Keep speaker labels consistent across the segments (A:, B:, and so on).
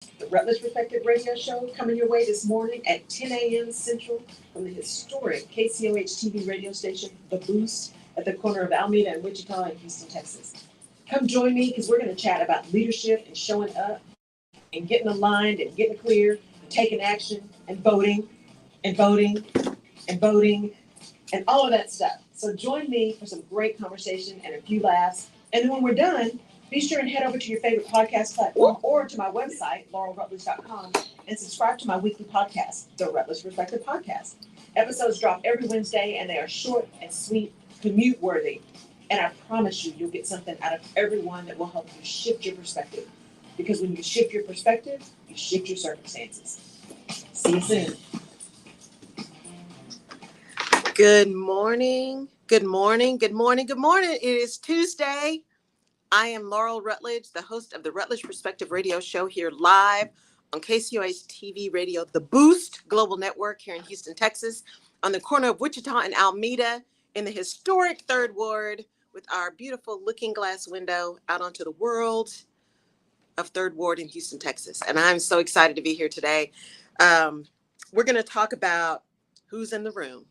A: The Rutledge Perspective Radio Show coming your way this morning at 10 a.m. Central from the historic KCOH TV radio station, The Boost, at the corner of Alameda and Wichita in Houston, Texas. Come join me because we're going to chat about leadership and showing up and getting aligned and getting clear and taking action and voting and voting and voting and all of that stuff. So join me for some great conversation and a few laughs. And then when we're done, be sure and head over to your favorite podcast platform or to my website, laurelrutledge.com, and subscribe to my weekly podcast, The Rutledge Perspective Podcast. Episodes drop every Wednesday, and they are short and sweet, commute worthy. And I promise you, you'll get something out of every one that will help you shift your perspective. Because when you shift your perspective, you shift your circumstances. See you soon. Good morning. Good morning. Good morning. Good morning. It is Tuesday. I am Laurel Rutledge, the host of the Rutledge Perspective Radio Show here live on KCOH TV Radio, The Boost Global Network here in Houston, Texas, on the corner of Wichita and Alameda in the historic Third Ward with our beautiful looking glass window out onto the world of Third Ward in Houston, Texas. And I'm so excited to be here today. We're going to talk about who's in the room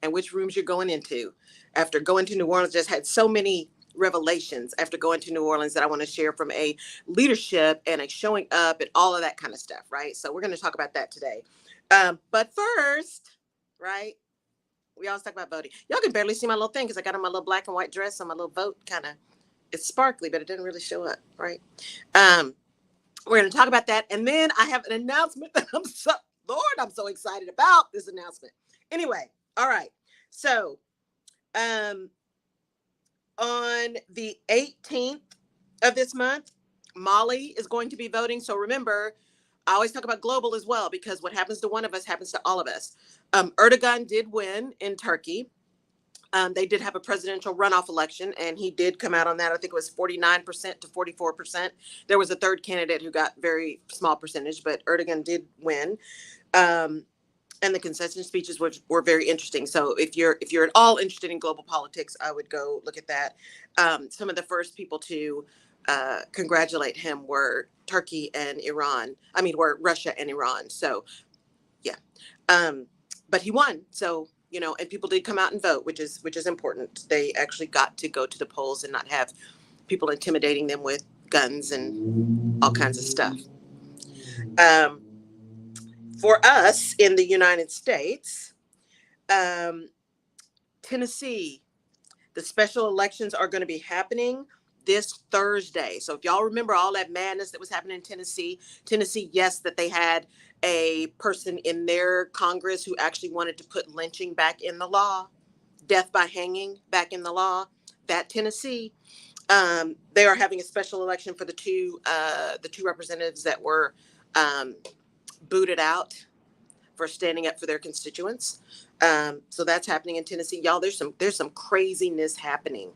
A: and which rooms you're going into. After going to New Orleans, just had so many revelations after going to New Orleans that I want to share from a leadership and a showing up and all of that kind of stuff, right? So we're going to talk about that today. But first, right, we always talk about voting. Y'all can barely see my little thing because I got on my little black and white dress on my little vote kind of. It's sparkly, but it didn't really show up, right? We're going to talk about that. And then I have an announcement that I'm so excited about this announcement. Anyway, all right. So, on the 18th of this month, Mali is going to be voting. So remember, I always talk about global as well, because what happens to one of us happens to all of us. Erdogan did win in Turkey. They did have a presidential runoff election, and he did come out on that. I think it was 49% to 44%. There was a third candidate who got very small percentage, but Erdogan did win. And the concession speeches were very interesting. So if you're at all interested in global politics, I would go look at that. Some of the first people to congratulate him were Turkey and Iran. Were Russia and Iran. So, yeah. But he won. So, and people did come out and vote, which is important. They actually got to go to the polls and not have people intimidating them with guns and all kinds of stuff. For us in the United States, Tennessee, the special elections are going to be happening this Thursday. So if y'all remember all that madness that was happening in Tennessee, yes, that they had a person in their Congress who actually wanted to put lynching back in the law, death by hanging back in the law. That Tennessee, they are having a special election for the two representatives that were booted out for standing up for their constituents. So that's happening in Tennessee. Y'all, there's some craziness happening.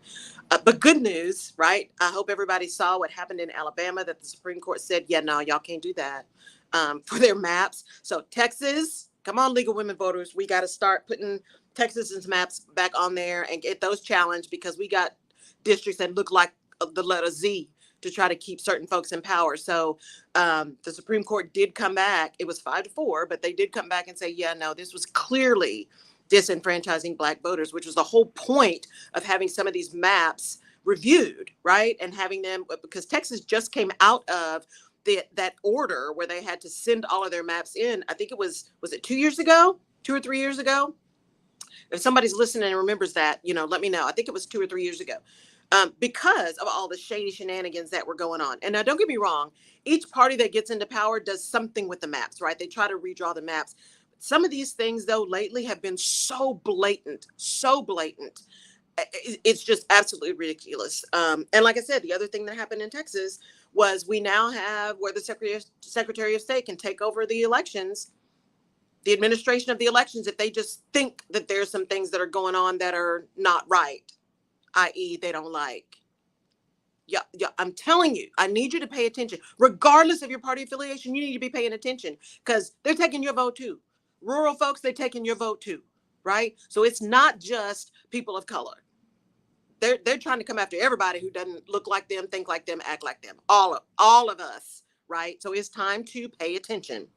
A: But good news, right? I hope everybody saw what happened in Alabama, that the Supreme Court said, yeah, no, y'all can't do that for their maps. So Texas, come on, legal women voters. We got to start putting Texas's maps back on there and get those challenged, because we got districts that look like the letter Z to try to keep certain folks in power. So the Supreme Court did come back. It was 5-4, but they did come back and say, yeah, no, this was clearly disenfranchising Black voters, which was the whole point of having some of these maps reviewed, right? And having them, because Texas just came out of that order where they had to send all of their maps in. I think it was it 2 years ago, 2 or 3 years ago? If somebody's listening and remembers that, let me know. I think it was 2 or 3 years ago. Because of all the shady shenanigans that were going on. And now, don't get me wrong, each party that gets into power does something with the maps, right? They try to redraw the maps. Some of these things, though, lately have been so blatant. It's just absolutely ridiculous. And like I said, the other thing that happened in Texas was we now have where the Secretary of State can take over the elections, the administration of the elections, if they just think that there's some things that are going on that are not right, i.e. they don't like. Yeah, I'm telling you, I need you to pay attention. Regardless of your party affiliation, you need to be paying attention, because they're taking your vote too. Rural folks, they're taking your vote too, right? So it's not just people of color. They're trying to come after everybody who doesn't look like them, think like them, act like them. All of us, right? So it's time to pay attention.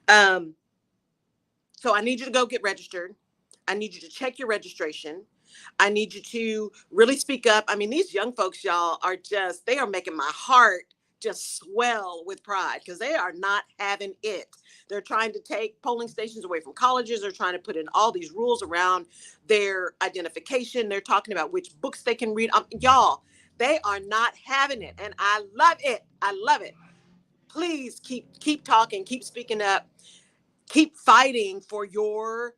A: Um, so I need you to go get registered. I need you to check your registration. I need you to really speak up. I mean, these young folks, y'all, are just, they are making my heart just swell with pride because they are not having it. They're trying to take polling stations away from colleges. They're trying to put in all these rules around their identification. They're talking about which books they can read. Y'all, they are not having it. And I love it. I love it. Please keep talking, keep speaking up, keep fighting for your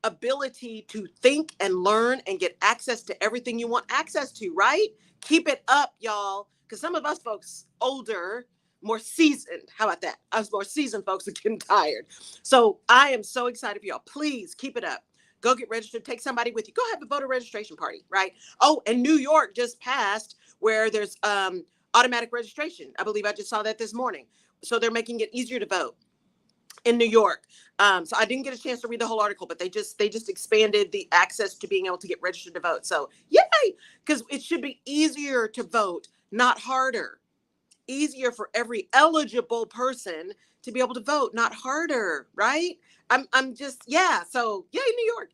A: ability to think and learn and get access to everything you want access to, right? Keep it up, y'all. Because some of us folks older, more seasoned, how about that? Us more seasoned folks are getting tired. So I am so excited for y'all. Please keep it up. Go get registered. Take somebody with you. Go have a voter registration party, right? Oh, and New York just passed where there's automatic registration. I believe I just saw that this morning. So they're making it easier to vote in New York. So I didn't get a chance to read the whole article, but they just expanded the access to being able to get registered to vote. So yay, because it should be easier to vote, not harder. Easier for every eligible person to be able to vote, not harder, right? I'm just, yeah. So yay, New York.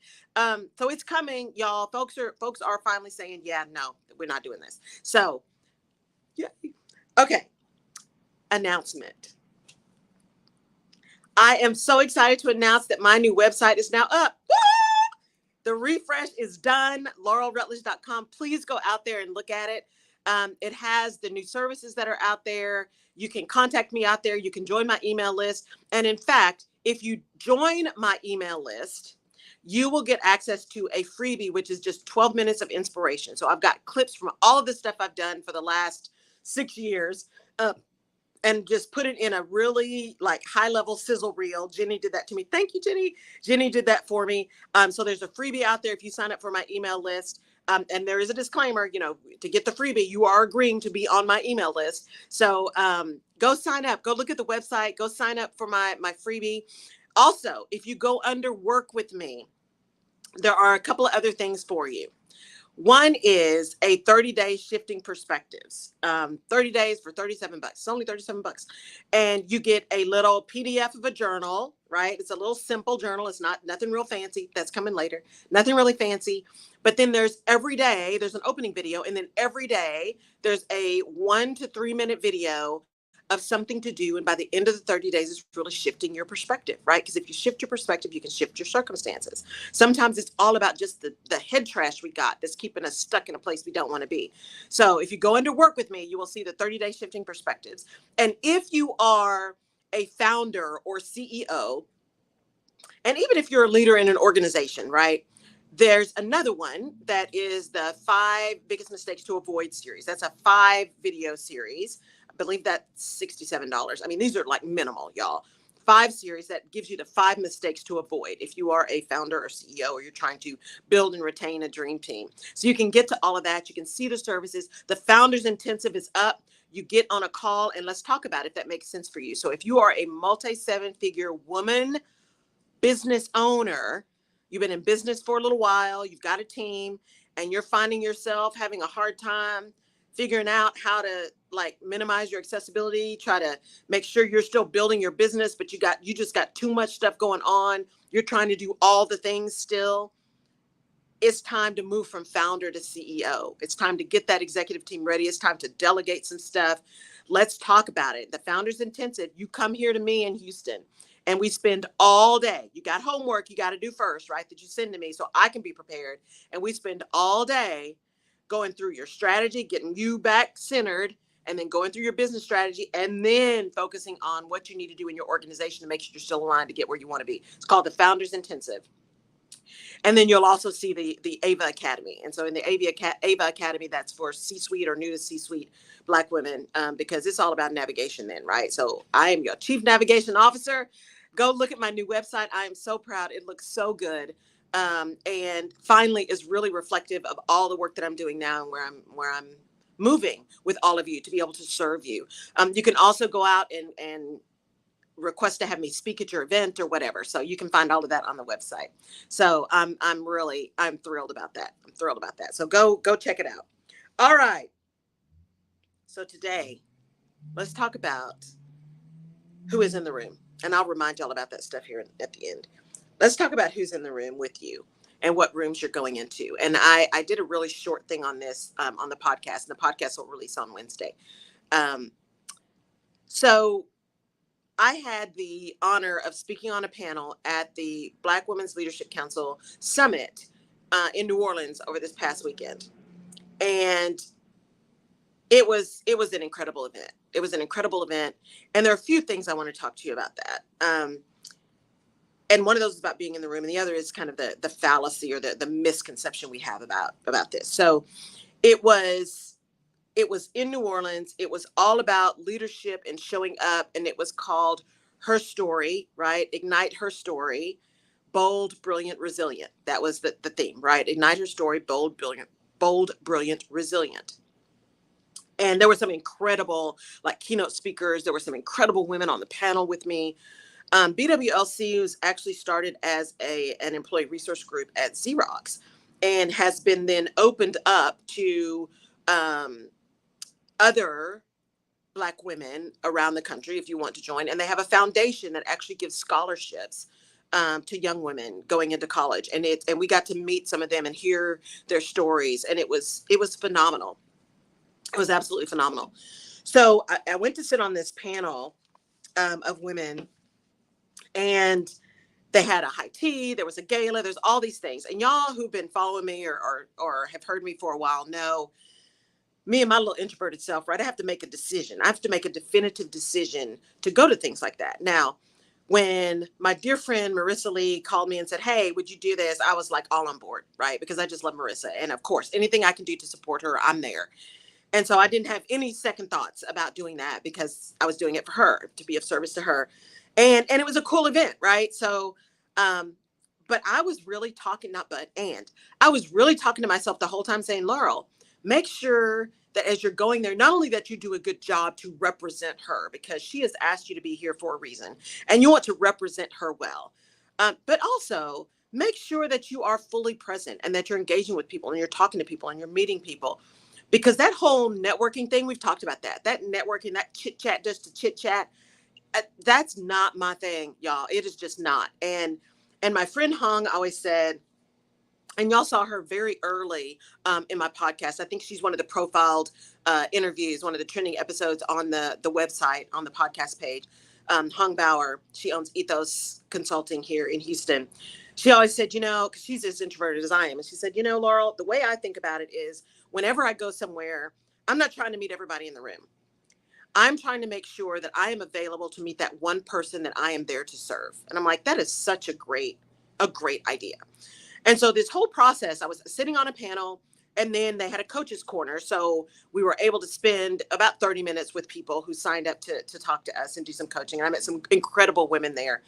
A: So it's coming, y'all. Folks are finally saying, yeah, no, we're not doing this. So yeah. Okay. Announcement. I am so excited to announce that my new website is now up. The refresh is done, laurelrutledge.com. Please go out there and look at it. It has the new services that are out there. You can contact me out there. You can join my email list. And in fact, if you join my email list, you will get access to a freebie, which is just 12 minutes of inspiration. So I've got clips from all of the stuff I've done for the last 6 years. And just put it in a really like high level sizzle reel. Jenny did that to me. Thank you, Jenny. Jenny did that for me. So there's a freebie out there if you sign up for my email list. And there is a disclaimer, to get the freebie, you are agreeing to be on my email list. So go sign up, go look at the website, go sign up for my freebie. Also, if you go under work with me, there are a couple of other things for you. One is a 30-day shifting perspectives, 30 days for $37. It's only $37. And you get a little PDF of a journal, right? It's a little simple journal. It's not nothing real fancy. That's coming later. Nothing really fancy. But then there's every day, there's an opening video. And then every day there's a 1 to 3 minute video of something to do. And by the end of the 30 days, it's really shifting your perspective, right? Because if you shift your perspective, you can shift your circumstances. Sometimes it's all about just the head trash we got that's keeping us stuck in a place we don't want to be. So if you go into work with me, you will see the 30-day shifting perspectives. And if you are a founder or CEO, and even if you're a leader in an organization, right? There's another one that is the 5 biggest mistakes to avoid series. That's a 5 video series. I believe that's $67. I mean, these are like minimal, y'all. 5 series that gives you the 5 mistakes to avoid if you are a founder or CEO or you're trying to build and retain a dream team. So you can get to all of that. You can see the services. The Founders Intensive is up. You get on a call and let's talk about it if that makes sense for you. So if you are a multi-7-figure woman business owner, you've been in business for a little while, you've got a team, and you're finding yourself having a hard time figuring out how to like minimize your accessibility, try to make sure you're still building your business, but you just got too much stuff going on. You're trying to do all the things still. It's time to move from founder to CEO. It's time to get that executive team ready. It's time to delegate some stuff. Let's talk about it. The Founders Intensive, you come here to me in Houston and we spend all day. You got homework you got to do first, right? That you send to me so I can be prepared. And we spend all day going through your strategy, getting you back centered, and then going through your business strategy and then focusing on what you need to do in your organization to make sure you're still aligned to get where you want to be. It's called the Founders Intensive. And then you'll also see the AVA Academy. And so in the AVA Academy, that's for C-suite or new to C-suite Black women, because it's all about navigation then, right? So I am your Chief Navigation Officer. Go look at my new website. I am so proud. It looks so good. And finally is really reflective of all the work that I'm doing now and where I'm moving with all of you to be able to serve you. You can also go out and request to have me speak at your event or whatever. So you can find all of that on the website. So I'm thrilled about that. I'm thrilled about that. So go check it out. All right. So today let's talk about who is in the room. And I'll remind y'all about that stuff here at the end. Let's talk about who's in the room with you and what rooms you're going into. And I did a really short thing on this on the podcast, and the podcast will release on Wednesday. Um, so I had the honor of speaking on a panel at the Black Women's Leadership Council Summit in New Orleans over this past weekend. And it was an incredible event. It was an incredible event. And there are a few things I want to talk to you about that. And one of those is about being in the room, and the other is kind of the fallacy or the misconception we have about this. So it was in New Orleans. It was all about leadership and showing up, and it was called Her Story, right? Ignite Her Story, bold, brilliant, resilient. That was the theme, right? Ignite her story, bold, brilliant, resilient. And there were some incredible like keynote speakers. There were some incredible women on the panel with me. BWLC was actually started as an employee resource group at Xerox, and has been then opened up to other Black women around the country if you want to join. And they have a foundation that actually gives scholarships to young women going into college. And we got to meet some of them and hear their stories. And it was phenomenal. It was absolutely phenomenal. So I went to sit on this panel of women, and they had a high tea, there was a gala, there's all these things. And y'all who've been following me or have heard me for a while know me and my little introverted self, right? I have to make a decision. I have to make a definitive decision to go to things like that. Now, when my dear friend Marissa Lee called me and said, hey, would you do this? I was like all on board, right? Because I just love Marissa. And of course, anything I can do to support her, I'm there. And so I didn't have any second thoughts about doing that, because I was doing it for her, to be of service to her. And it was a cool event, right? So, but I was really talking, I was really talking to myself the whole time saying, Laurel, make sure that as you're going there, not only that you do a good job to represent her, because she has asked you to be here for a reason, and you want to represent her well, but also make sure that you are fully present and that you're engaging with people and you're talking to people and you're meeting people. Because that whole networking thing, we've talked about that networking, that chit chat, just to chit chat, that's not my thing, y'all. It is just not. And my friend Hung always said, and y'all saw her very early in my podcast. I think she's one of the profiled interviews, one of the trending episodes on the website, on the podcast page. Hung Bauer, she owns Ethos Consulting here in Houston. She always said, because she's as introverted as I am. And she said, Laurel, the way I think about it is whenever I go somewhere, I'm not trying to meet everybody in the room. I'm trying to make sure that I am available to meet that one person that I am there to serve. And I'm like, that is such a great idea. And so this whole process, I was sitting on a panel, and then they had a coach's corner. So we were able to spend about 30 minutes with people who signed up to talk to us and do some coaching. And I met some incredible women there.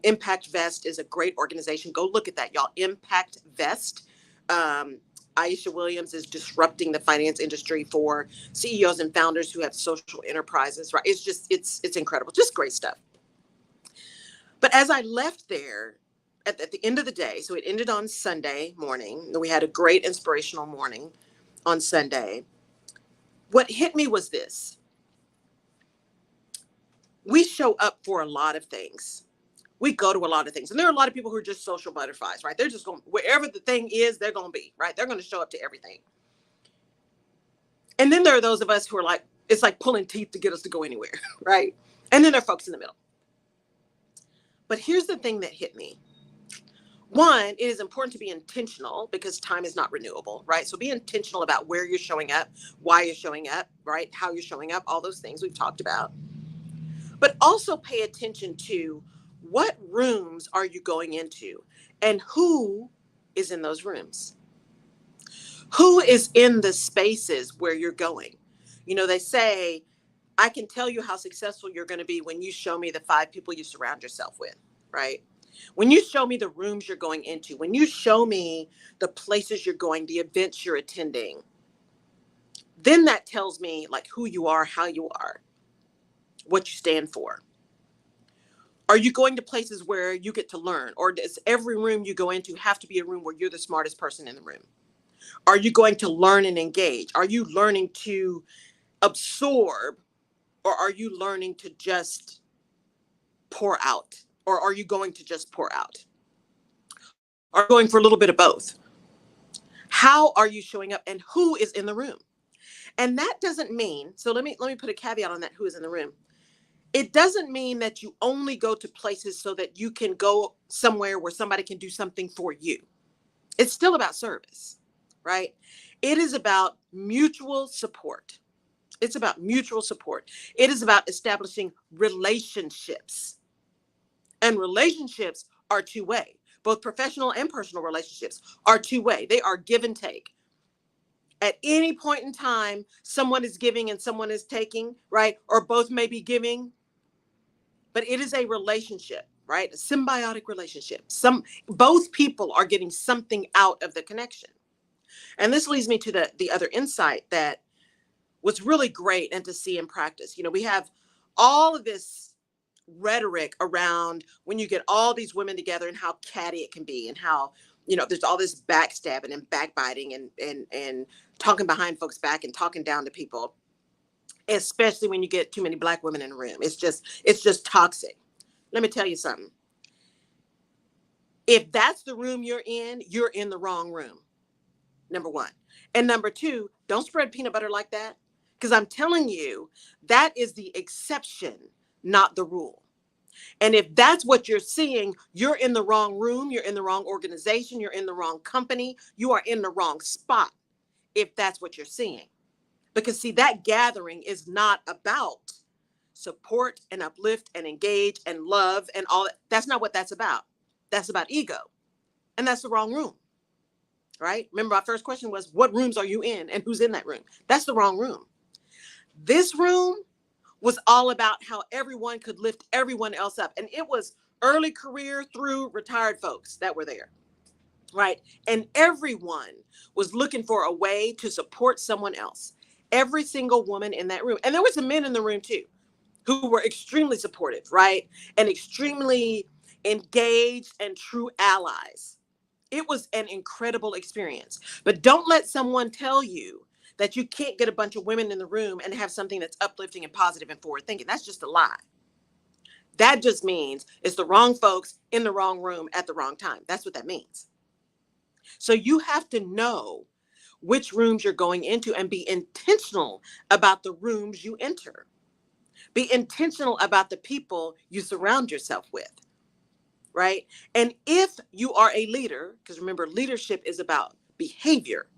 A: Impact Vest is a great organization. Go look at that, y'all. Impact Vest. Aisha Williams is disrupting the finance industry for CEOs and founders who have social enterprises, right? It's incredible. Just great stuff. But as I left there, at the end of the day, so it ended on Sunday morning. We had a great inspirational morning on Sunday. What hit me was this. We show up for a lot of things. We go to a lot of things. And there are a lot of people who are just social butterflies, right? They're just going, wherever the thing is, they're going to be, right? They're going to show up to everything. And then there are those of us who are like, it's like pulling teeth to get us to go anywhere, right? And then there are folks in the middle. But here's the thing that hit me. One, it is important to be intentional, because time is not renewable, right? So be intentional about where you're showing up, why you're showing up, right? How you're showing up, all those things we've talked about. But also pay attention to what rooms are you going into and who is in those rooms? Who is in the spaces where you're going? They say, I can tell you how successful you're going to be when you show me the 5 people you surround yourself with, right? When you show me the rooms you're going into, when you show me the places you're going, the events you're attending, then that tells me like who you are, how you are, what you stand for. Are you going to places where you get to learn? Or does every room you go into have to be a room where you're the smartest person in the room? Are you going to learn and engage? Are you learning to absorb, or are you learning to just pour out? Or are you going to just pour out? Are you going for a little bit of both? How are you showing up and who is in the room? And that doesn't mean, so let me put a caveat on that, who is in the room. It doesn't mean that you only go to places so that you can go somewhere where somebody can do something for you. It's still about service, right? It is about mutual support. It's about mutual support. It is about establishing relationships. And relationships are two-way. Both professional and personal relationships are two-way. They are give and take. At any point in time, someone is giving and someone is taking, right? Or both may be giving, but it is a relationship, right? A symbiotic relationship. Both people are getting something out of the connection. And this leads me to the other insight that was really great and to see in practice. We have all of this rhetoric around when you get all these women together and how catty it can be, and how there's all this backstabbing and backbiting and talking behind folks' back and talking down to people, especially when you get too many Black women in the room. It's just toxic. Let me tell you something. If that's the room you're in the wrong room. Number one. And number two, don't spread peanut butter like that, because I'm telling you, that is the exception, not the rule. And if that's what you're seeing, you're in the wrong room, you're in the wrong organization, you're in the wrong company, you are in the wrong spot if that's what you're seeing. Because see, that gathering is not about support and uplift and engage and love and all that. That's not what that's about. That's about ego. And that's the wrong room, right? Remember, our first question was, what rooms are you in and who's in that room? That's the wrong room. This room was all about how everyone could lift everyone else up. And it was early career through retired folks that were there, right? And everyone was looking for a way to support someone else. Every single woman in that room. And there were some men in the room too, who were extremely supportive, right? And extremely engaged and true allies. It was an incredible experience. But don't let someone tell you that you can't get a bunch of women in the room and have something that's uplifting and positive and forward thinking. That's just a lie. That just means it's the wrong folks in the wrong room at the wrong time. That's what that means. So you have to know which rooms you're going into and be intentional about the rooms you enter. Be intentional about the people you surround yourself with, right? And if you are a leader, because remember, leadership is about behavior,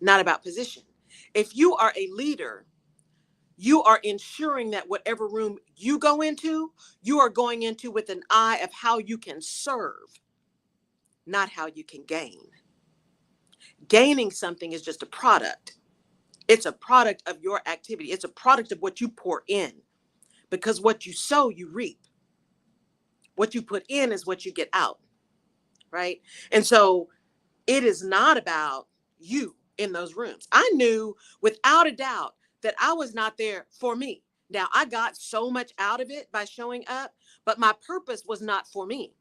A: not about position. If you are a leader, you are ensuring that whatever room you go into, you are going into with an eye of how you can serve, not how you can gain. Gaining something is just a product. It's a product of your activity. It's a product of what you pour in, because what you sow, you reap. What you put in is what you get out, right? And so it is not about you in those rooms. I knew without a doubt that I was not there for me. Now, I got so much out of it by showing up, but my purpose was not for me.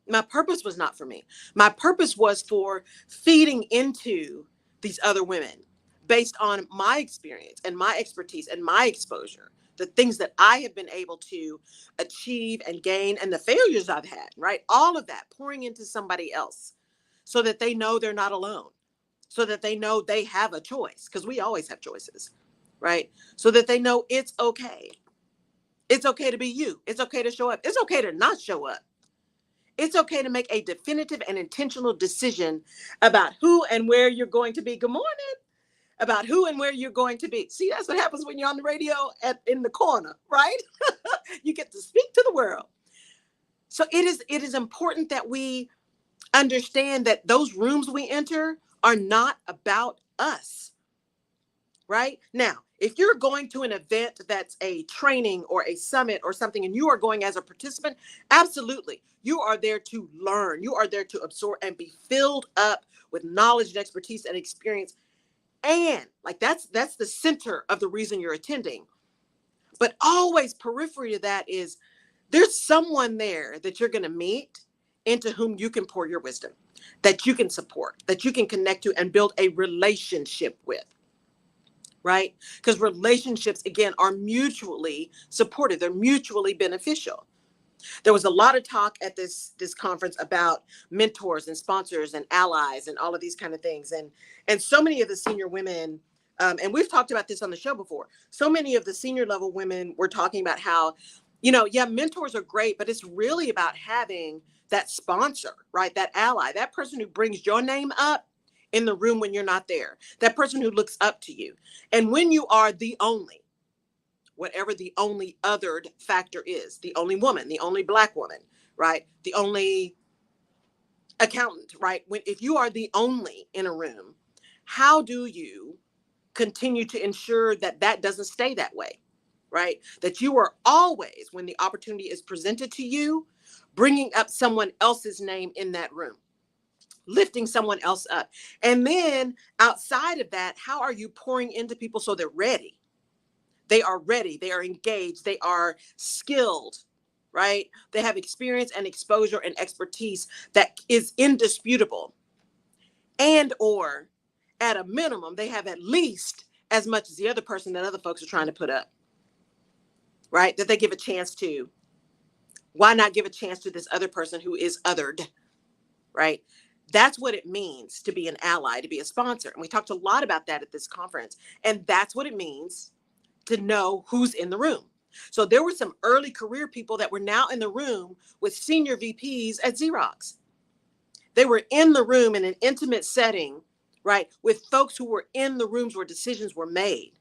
A: My purpose was not for me. My purpose was for feeding into these other women based on my experience and my expertise and my exposure, the things that I have been able to achieve and gain, and the failures I've had, right? All of that pouring into somebody else so that they know they're not alone, so that they know they have a choice, because we always have choices, right? So that they know it's okay. It's okay to be you. It's okay to show up. It's okay to not show up. It's okay to make a definitive and intentional decision about who and where you're going to be. Good morning. About who and where you're going to be. See, that's what happens when you're on the radio in the corner, right? You get to speak to the world. So it is important that we understand that those rooms we enter are not about us, right? Now, if you're going to an event that's a training or a summit or something, and you are going as a participant, absolutely. You are there to learn. You are there to absorb and be filled up with knowledge and expertise and experience. And like that's the center of the reason you're attending. But always periphery to that is there's someone there that you're going to meet into whom you can pour your wisdom, that you can support, that you can connect to and build a relationship with, right? Because relationships, again, are mutually supportive. They're mutually beneficial. There was a lot of talk at this conference about mentors and sponsors and allies and all of these kind of things. And so many of the senior women, and we've talked about this on the show before, so many of the senior level women were talking about how, yeah, mentors are great, but it's really about having that sponsor, right? That ally, that person who brings your name up in the room when you're not there, that person who looks up to you. And when you are the only, whatever the only othered factor is, the only woman, the only Black woman, right? The only accountant, right? If you are the only in a room, how do you continue to ensure that that doesn't stay that way, right? That you are always, when the opportunity is presented to you, bringing up someone else's name in that room, lifting someone else up. And then outside of that, how are you pouring into people so they're ready? They are ready, they are engaged, they are skilled, right? They have experience and exposure and expertise that is indisputable. And or at a minimum, they have at least as much as the other person that other folks are trying to put up, right? That they give a chance to. Why not give a chance to this other person who is othered, right? That's what it means to be an ally, to be a sponsor. And we talked a lot about that at this conference. And that's what it means to know who's in the room. So there were some early career people that were now in the room with senior VPs at Xerox. They were in the room in an intimate setting, right, with folks who were in the rooms where decisions were made,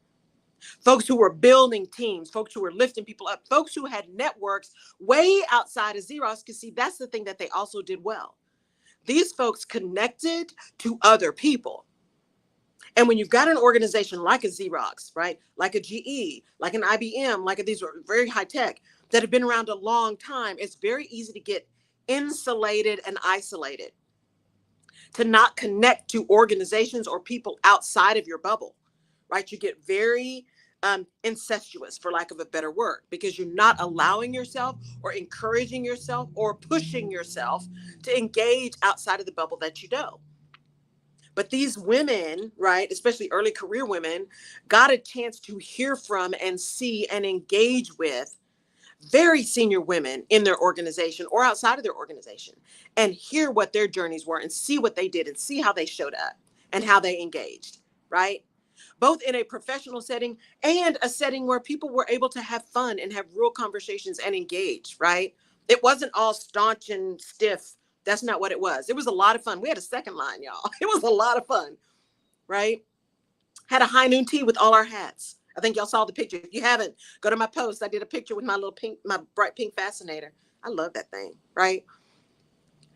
A: folks who were building teams, folks who were lifting people up, folks who had networks way outside of Xerox. Because see, that's the thing that they also did well. These folks connected to other people. And when you've got an organization like a Xerox, right, like a GE, like an IBM, like these are very high tech that have been around a long time, it's very easy to get insulated and isolated, to not connect to organizations or people outside of your bubble, right? You get very incestuous, for lack of a better word, because you're not allowing yourself or encouraging yourself or pushing yourself to engage outside of the bubble that you know. But these women, right, especially early career women, got a chance to hear from and see and engage with very senior women in their organization or outside of their organization and hear what their journeys were and see what they did and see how they showed up and how they engaged, right? Both in a professional setting and a setting where people were able to have fun and have real conversations and engage, right? It wasn't all staunch and stiff. That's not what it was. It was a lot of fun. We had a second line, y'all. It was a lot of fun, right? Had a high noon tea with all our hats. I think y'all saw the picture. If you haven't, go to my post. I did a picture with my little pink, my bright pink fascinator. I love that thing, right?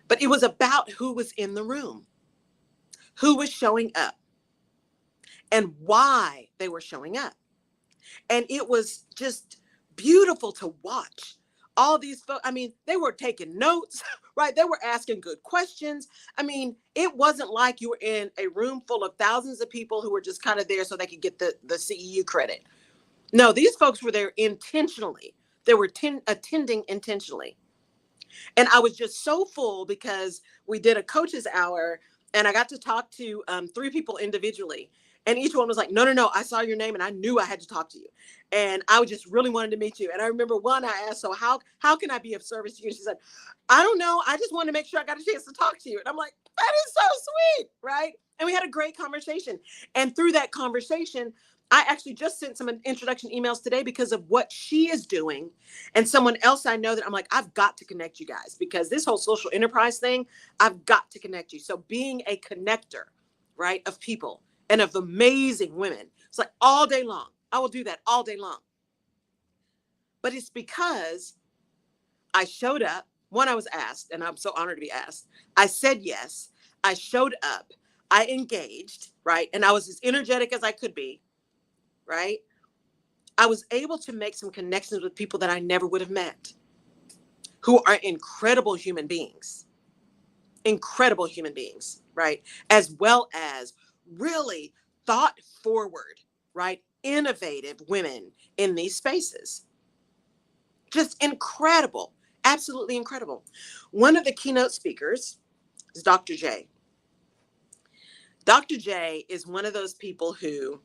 A: But it was about who was in the room, who was showing up, and why they were showing up. And it was just beautiful to watch. All these folks, I mean, they were taking notes, right? They were asking good questions. I mean, it wasn't like you were in a room full of thousands of people who were just kind of there so they could get the CEU credit. No, these folks were there intentionally. They were attending intentionally. And I was just so full because we did a coach's hour and I got to talk to 3 people individually. And each one was like, no, I saw your name and I knew I had to talk to you. And I just really wanted to meet you. And I remember one, I asked, so how can I be of service to you? And she said, I don't know. I just wanted to make sure I got a chance to talk to you. And I'm like, that is so sweet, right? And we had a great conversation. And through that conversation, I actually just sent some introduction emails today because of what she is doing. And someone else I know that I'm like, I've got to connect you guys because this whole social enterprise thing, I've got to connect you. So being a connector, right, of people and of amazing women, it's like all day long. I will do that all day long. But it's because I showed up. One, I was asked, and I'm so honored to be asked. I said yes. I showed up. I engaged, right? And I was as energetic as I could be. Right? I was able to make some connections with people that I never would have met, who are incredible human beings, right? As well as really thought forward, right? Innovative women in these spaces. Just incredible, absolutely incredible. One of the keynote speakers is Dr. J. Dr. J is one of those people who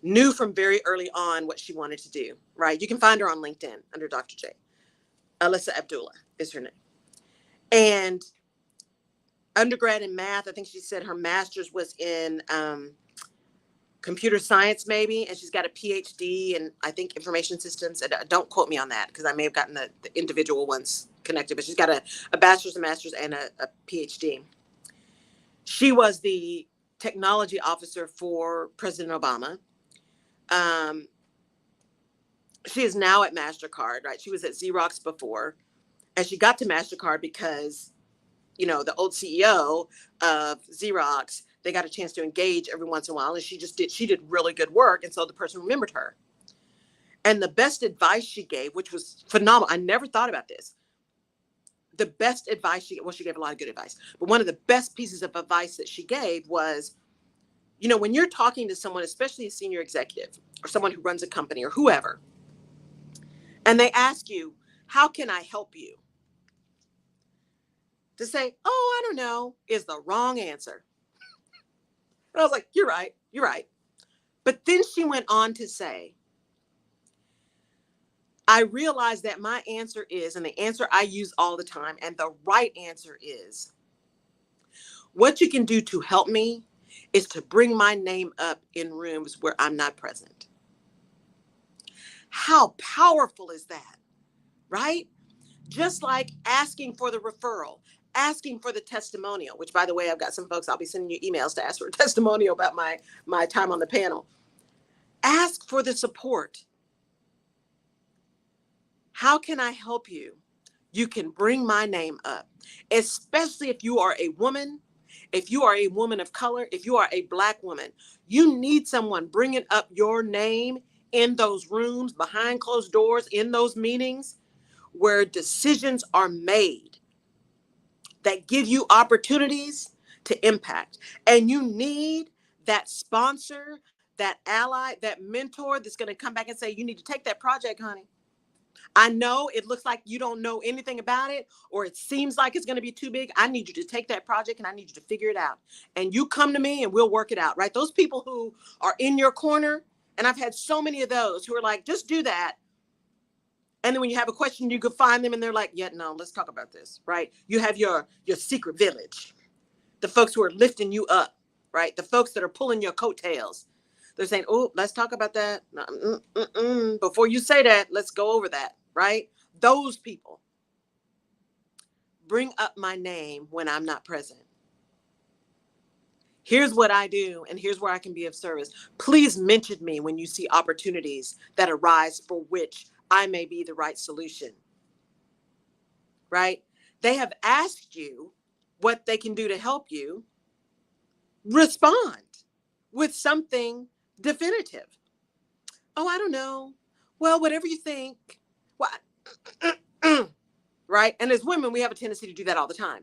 A: knew from very early on what she wanted to do, right? You can find her on LinkedIn under Dr. J. Alyssa Abdullah is her name. And undergrad in math, I think she said her master's was in computer science maybe, and she's got a PhD in, I think, information systems. And don't quote me on that because I may have gotten the individual ones connected, but she's got a bachelor's, a master's, and a PhD. She was the technology officer for President Obama. She is now at MasterCard, right? She was at Xerox before, and she got to MasterCard because, you know, the old CEO of Xerox, they got a chance to engage every once in a while, and she did really good work, and so the person remembered her. And the best advice she gave, which was phenomenal, I never thought about this. The best advice she gave a lot of good advice, but one of the best pieces of advice that she gave was, you know, when you're talking to someone, especially a senior executive or someone who runs a company or whoever, and they ask you, how can I help you? To say, oh, I don't know, is the wrong answer. And I was like, you're right. But then she went on to say, I realized that my answer is, and the answer I use all the time, and the right answer is, what you can do to help me is to bring my name up in rooms where I'm not present. How powerful is that, right? Just like asking for the referral, asking for the testimonial, which, by the way, I've got some folks, I'll be sending you emails to ask for a testimonial about my time on the panel. Ask for the support. How can I help you? You can bring my name up, especially if you are a woman, if you are a woman of color, if you are a Black woman. You need someone bringing up your name in those rooms, behind closed doors, in those meetings where decisions are made that give you opportunities to impact. And you need that sponsor, that ally, that mentor that's going to come back and say, you need to take that project, honey. I know it looks like you don't know anything about it, or it seems like it's going to be too big. I need you to take that project and I need you to figure it out. And you come to me and we'll work it out, right? Those people who are in your corner, and I've had so many of those who are like, just do that. And then when you have a question, you could find them and they're like, yeah, no, let's talk about this, right? You have your secret village, the folks who are lifting you up, right? The folks that are pulling your coattails. They're saying, oh, let's talk about that. Before you say that, let's go over that, right? Those people bring up my name when I'm not present. Here's what I do, and here's where I can be of service. Please mention me when you see opportunities that arise for which I may be the right solution, right? They have asked you what they can do to help you. Respond with something definitive. Oh, I don't know. Well, whatever you think. What? Right? And as women, we have a tendency to do that all the time.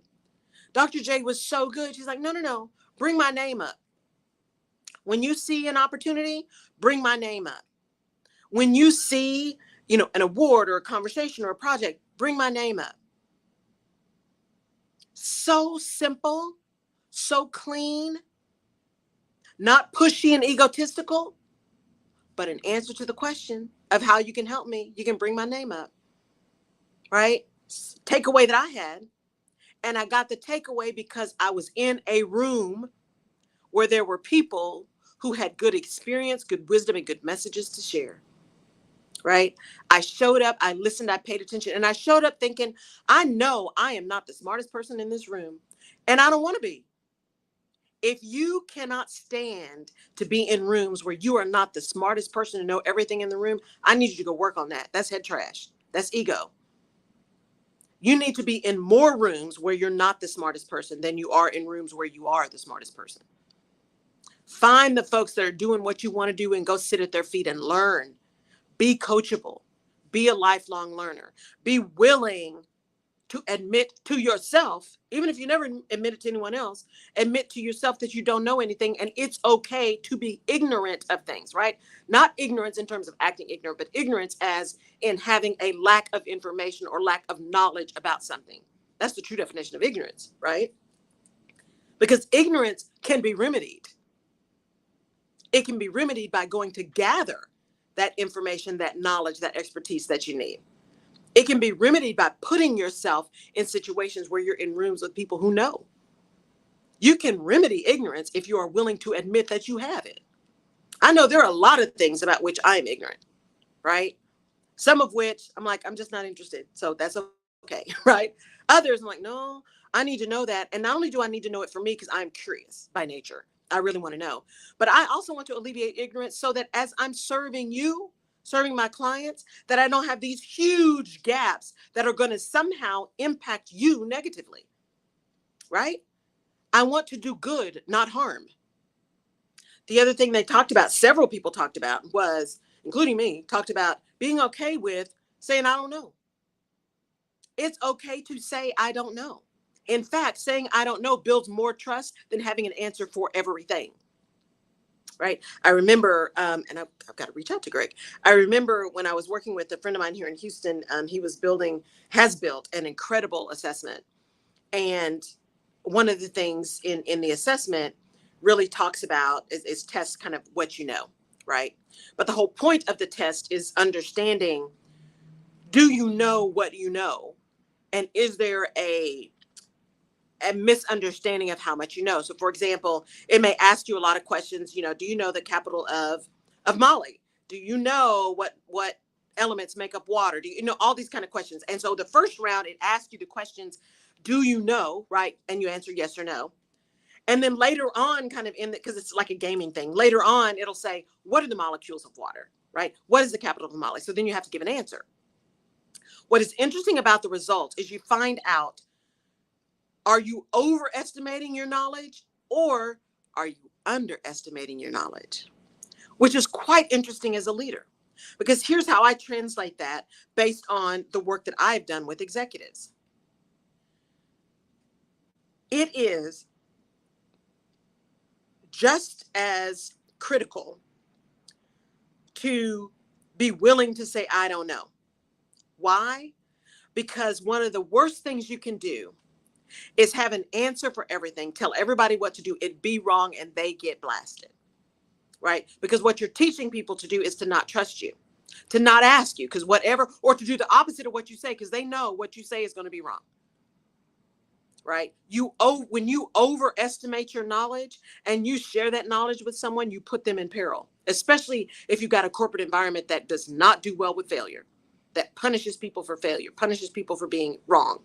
A: Dr. J was so good. She's like, no. Bring my name up. When you see an opportunity, bring my name up. When you see, you know, an award or a conversation or a project, bring my name up. So simple, so clean, not pushy and egotistical, but an answer to the question of how you can help me. You can bring my name up, right? Takeaway that I had. And I got the takeaway because I was in a room where there were people who had good experience, good wisdom, and good messages to share, right? I showed up, I listened, I paid attention, and I showed up thinking, I know I am not the smartest person in this room, and I don't want to be. If you cannot stand to be in rooms where you are not the smartest person to know everything in the room, I need you to go work on that. That's head trash. That's ego. You need to be in more rooms where you're not the smartest person than you are in rooms where you are the smartest person. Find the folks that are doing what you want to do and go sit at their feet and learn. Be coachable. Be a lifelong learner. Be willing to admit to yourself, even if you never admit it to anyone else, admit to yourself that you don't know anything, and it's okay to be ignorant of things, right? Not ignorance in terms of acting ignorant, but ignorance as in having a lack of information or lack of knowledge about something. That's the true definition of ignorance, right? Because ignorance can be remedied. It can be remedied by going to gather that information, that knowledge, that expertise that you need. It can be remedied by putting yourself in situations where you're in rooms with people who know. You can remedy ignorance if you are willing to admit that you have it. I know there are a lot of things about which I am ignorant, right? Some of which I'm like, I'm just not interested. So that's okay, right? Others, I'm like, no, I need to know that. And not only do I need to know it for me, because I'm curious by nature, I really want to know, but I also want to alleviate ignorance so that as I'm serving you, serving my clients, that I don't have these huge gaps that are going to somehow impact you negatively, right? I want to do good, not harm. The other thing they talked about, several people talked about, was, including me, talked about being okay with saying, I don't know. It's okay to say, I don't know. In fact, saying, I don't know builds more trust than having an answer for everything. Right. I remember, and I've got to reach out to Greg. I remember when I was working with a friend of mine here in Houston, he has built an incredible assessment. And one of the things in the assessment really talks about is test kind of what you know, right? But the whole point of the test is understanding, do you know what you know? And is there a misunderstanding of how much you know? So for example, it may ask you a lot of questions, do you know the capital of Mali? Do you know what elements make up water? Do you know all these kind of questions? And so the first round, it asks you the questions, do you know, right? And you answer yes or no. And then later on, kind of because it's like a gaming thing, later on, it'll say, what are the molecules of water, right? What is the capital of Mali? So then you have to give an answer. What is interesting about the results is you find out, are you overestimating your knowledge or are you underestimating your knowledge? Which is quite interesting as a leader, because here's how I translate that based on the work that I've done with executives. It is just as critical to be willing to say, I don't know. Why? Because one of the worst things you can do is have an answer for everything, tell everybody what to do, it be wrong, and they get blasted, right? Because what you're teaching people to do is to not trust you, to not ask you, because whatever, or to do the opposite of what you say, because they know what you say is going to be wrong, right? When you overestimate your knowledge and you share that knowledge with someone, you put them in peril, especially if you've got a corporate environment that does not do well with failure, that punishes people for failure, punishes people for being wrong.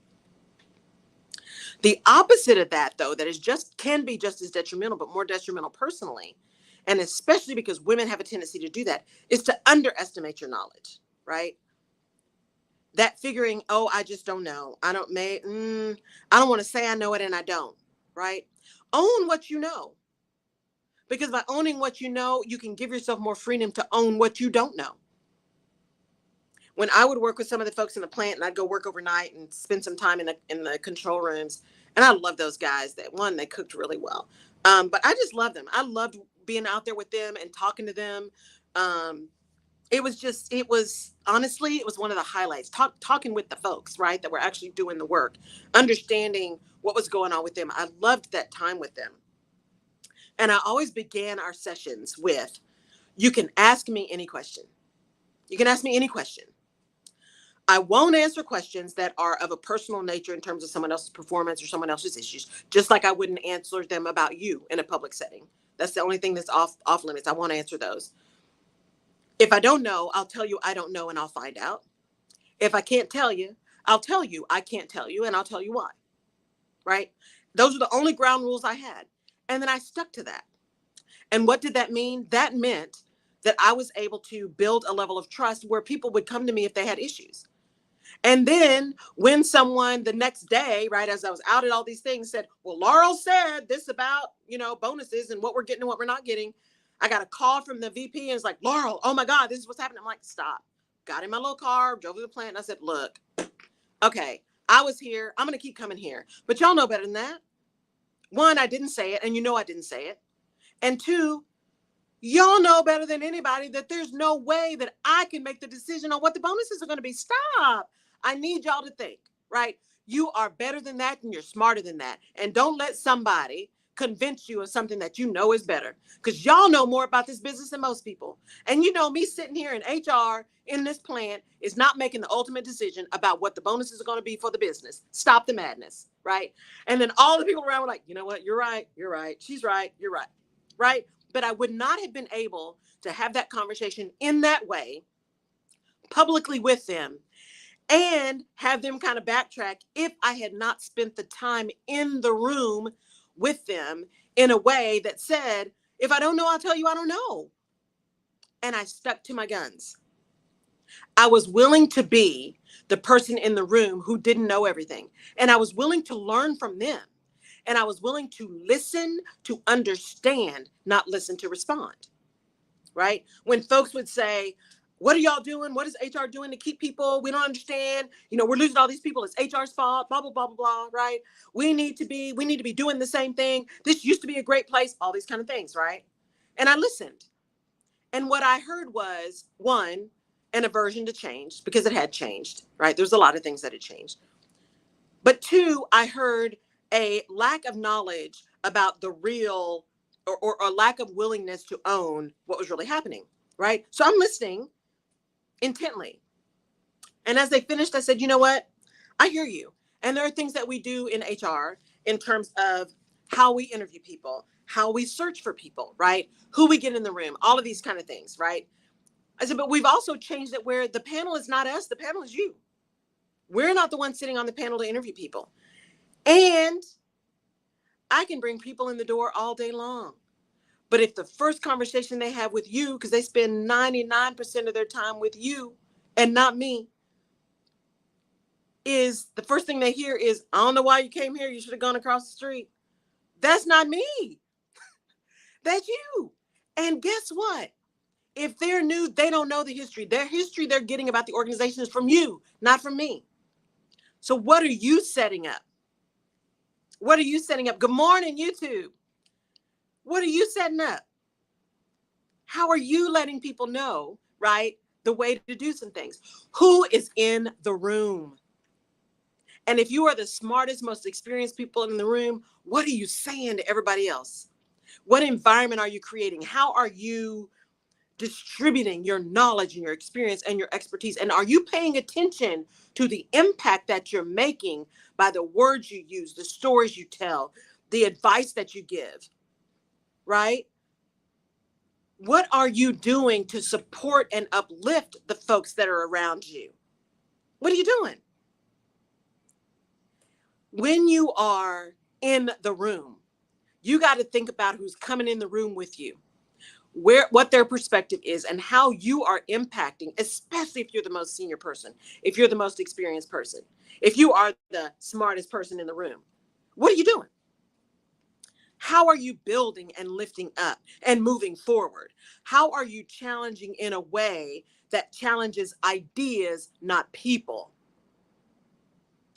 A: The opposite of that, though, that can be just as detrimental, but more detrimental personally, and especially because women have a tendency to do that, is to underestimate your knowledge, right? That figuring, oh, I just don't know. I don't want to say I know it and I don't, right? Own what you know. Because by owning what you know, you can give yourself more freedom to own what you don't know. When I would work with some of the folks in the plant, and I'd go work overnight and spend some time in the control rooms, and I love those guys. They cooked really well, but I just love them. I loved being out there with them and talking to them. It was honestly, it was one of the highlights. Talking with the folks, right, that were actually doing the work, understanding what was going on with them. I loved that time with them, and I always began our sessions with, "You can ask me any question. You can ask me any question. I won't answer questions that are of a personal nature in terms of someone else's performance or someone else's issues, just like I wouldn't answer them about you in a public setting. That's the only thing that's off limits. I won't answer those. If I don't know, I'll tell you I don't know and I'll find out. If I can't tell you, I'll tell you I can't tell you and I'll tell you why." Right? Those are the only ground rules I had. And then I stuck to that. And what did that mean? That meant that I was able to build a level of trust where people would come to me if they had issues. And then when someone the next day, right, as I was out at all these things, said, "Well, Laurel said this about, bonuses and what we're getting and what we're not getting," I got a call from the VP and it's like, "Laurel, oh my God, this is what's happening." I'm like, stop. Got in my little car, drove to the plant, and I said, "Look, okay, I was here. I'm going to keep coming here. But y'all know better than that. One, I didn't say it, and I didn't say it. And two, y'all know better than anybody that there's no way that I can make the decision on what the bonuses are going to be. Stop. I need y'all to think, right? You are better than that and you're smarter than that. And don't let somebody convince you of something that you know is better, because y'all know more about this business than most people. And you know, me sitting here in HR in this plant is not making the ultimate decision about what the bonuses are going to be for the business. Stop the madness, right? And then all the people around were like, you know what, you're right, she's right, you're right, right? But I would not have been able to have that conversation in that way publicly with them and have them kind of backtrack if I had not spent the time in the room with them in a way that said, if I don't know, I'll tell you I don't know. And I stuck to my guns. I was willing to be the person in the room who didn't know everything. And I was willing to learn from them. And I was willing to listen to understand, not listen to respond. Right? When folks would say, what are y'all doing? What is HR doing to keep people? We don't understand. You know, we're losing all these people. It's HR's fault, blah, blah, blah, blah, blah, right? We need to be doing the same thing. This used to be a great place, all these kind of things, right? And I listened. And what I heard was, one, an aversion to change, because it had changed, right? There's a lot of things that had changed. But two, I heard a lack of knowledge about the real or a lack of willingness to own what was really happening, right? So I'm listening intently. And as they finished, I said, you know what? I hear you. And there are things that we do in HR in terms of how we interview people, how we search for people, right? Who we get in the room, all of these kind of things, right? I said, but we've also changed it where the panel is not us, the panel is you. We're not the ones sitting on the panel to interview people. And I can bring people in the door all day long. But if the first conversation they have with you, because they spend 99% of their time with you and not me, is the first thing they hear is, I don't know why you came here. You should have gone across the street. That's not me. That's you. And guess what? If they're new, they don't know the history. Their history they're getting about the organization is from you, not from me. So what are you setting up? What are you setting up? Good morning, YouTube. What are you setting up? How are you letting people know, right, the way to do some things? Who is in the room? And if you are the smartest, most experienced people in the room, what are you saying to everybody else? What environment are you creating? How are you distributing your knowledge and your experience and your expertise? And are you paying attention to the impact that you're making by the words you use, the stories you tell, the advice that you give, right? What are you doing to support and uplift the folks that are around you? What are you doing? When you are in the room, you got to think about who's coming in the room with you, what their perspective is, and how you are impacting, especially if you're the most senior person, if you're the most experienced person, if you are the smartest person in the room. What are you doing? How are you building and lifting up and moving forward? How are you challenging in a way that challenges ideas, not people?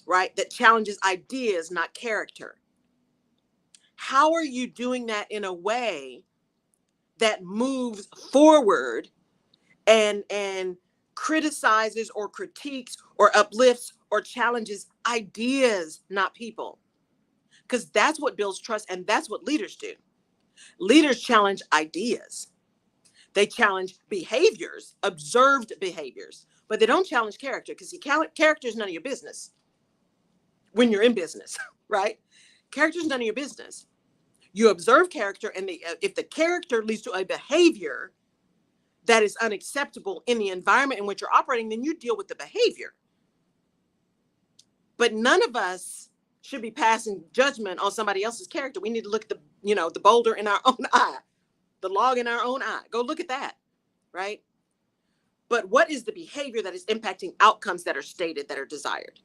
A: Right? That challenges ideas, not character. How are you doing that in a way that moves forward and criticizes or critiques or uplifts or challenges ideas, not people? Because that's what builds trust, and that's what leaders do. Leaders challenge ideas. They challenge behaviors, observed behaviors, but they don't challenge character, because character is none of your business when you're in business, right? Character is none of your business. You observe character, and if the character leads to a behavior that is unacceptable in the environment in which you're operating, then you deal with the behavior. But none of us should be passing judgment on somebody else's character. We need to look at the boulder in our own eye, the log in our own eye. Go look at that, right? But what is the behavior that is impacting outcomes that are stated, that are desired?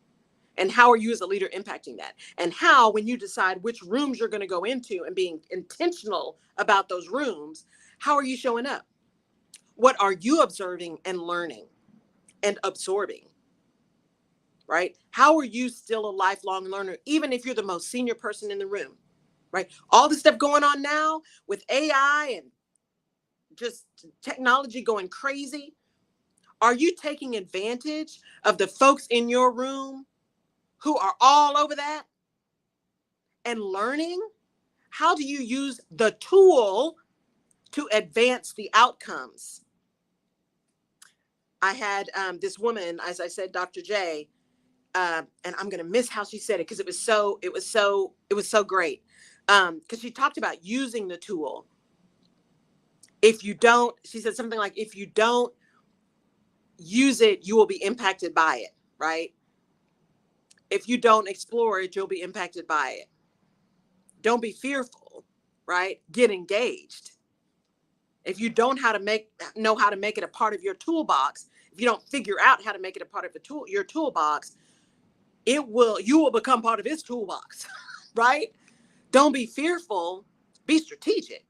A: And how are you as a leader impacting that? And how, when you decide which rooms you're going to go into and being intentional about those rooms, how are you showing up? What are you observing and learning and absorbing, right? How are you still a lifelong learner, even if you're the most senior person in the room, right? All the stuff going on now with AI and just technology going crazy. Are you taking advantage of the folks in your room who are all over that and learning how do you use the tool to advance the outcomes? I had this woman, as I said, Dr. J, and I'm going to miss how she said it because it was so great. Because she talked about using the tool. If you don't, she said something like, if you don't use it, you will be impacted by it, right? If you don't explore it, you'll be impacted by it. Don't be fearful, right? Get engaged. If you don't know how to make it a part of your toolbox, if you don't figure out how to make it a part of your toolbox, you will become part of its toolbox, right? Don't be fearful, be strategic,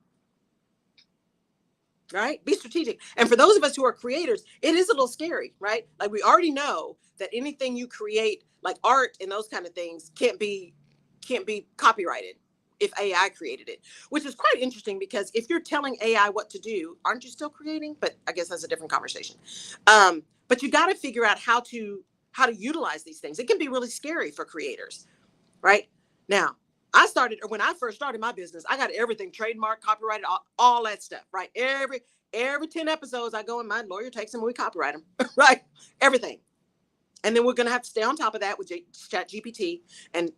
A: right? Be strategic. And for those of us who are creators, it is a little scary, right? Like, we already know that anything you create, like art and those kind of things, can't be copyrighted if AI created it, which is quite interesting, because if you're telling AI what to do, aren't you still creating? But I guess that's a different conversation. But you got to figure out how to utilize these things. It can be really scary for creators, right? Now, when I first started my business, I got everything trademarked, copyrighted, all that stuff, right? Every 10 episodes I go and my lawyer takes them and we copyright them, right? Everything. And then we're going to have to stay on top of that with Chat GPT. And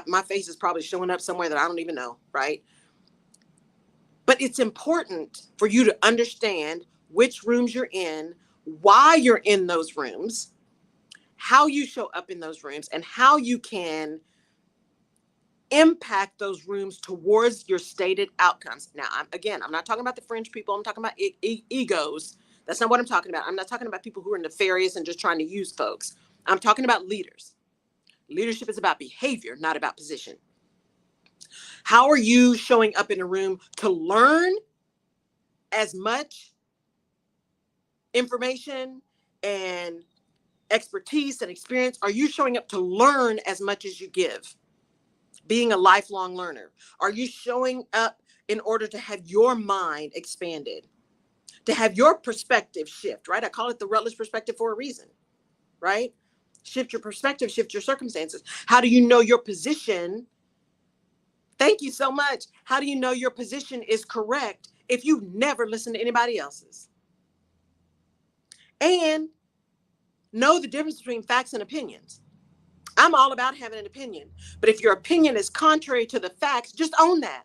A: my face is probably showing up somewhere that I don't even know, right? But it's important for you to understand which rooms you're in, why you're in those rooms, how you show up in those rooms, and how you can impact those rooms towards your stated outcomes. Now, I'm not talking about the fringe people. I'm talking about egos. That's not what I'm talking about. I'm not talking about people who are nefarious and just trying to use folks. I'm talking about leaders. Leadership is about behavior, not about position. How are you showing up in a room to learn as much information and expertise and experience? Are you showing up to learn as much as you give? Being a lifelong learner. Are you showing up in order to have your mind expanded, to have your perspective shift, right? I call it the Rutledge perspective for a reason, right? Shift your perspective, shift your circumstances. How do you know your position? Thank you so much. How do you know your position is correct if you never listen to anybody else's? And know the difference between facts and opinions. I'm all about having an opinion, but if your opinion is contrary to the facts, just own that.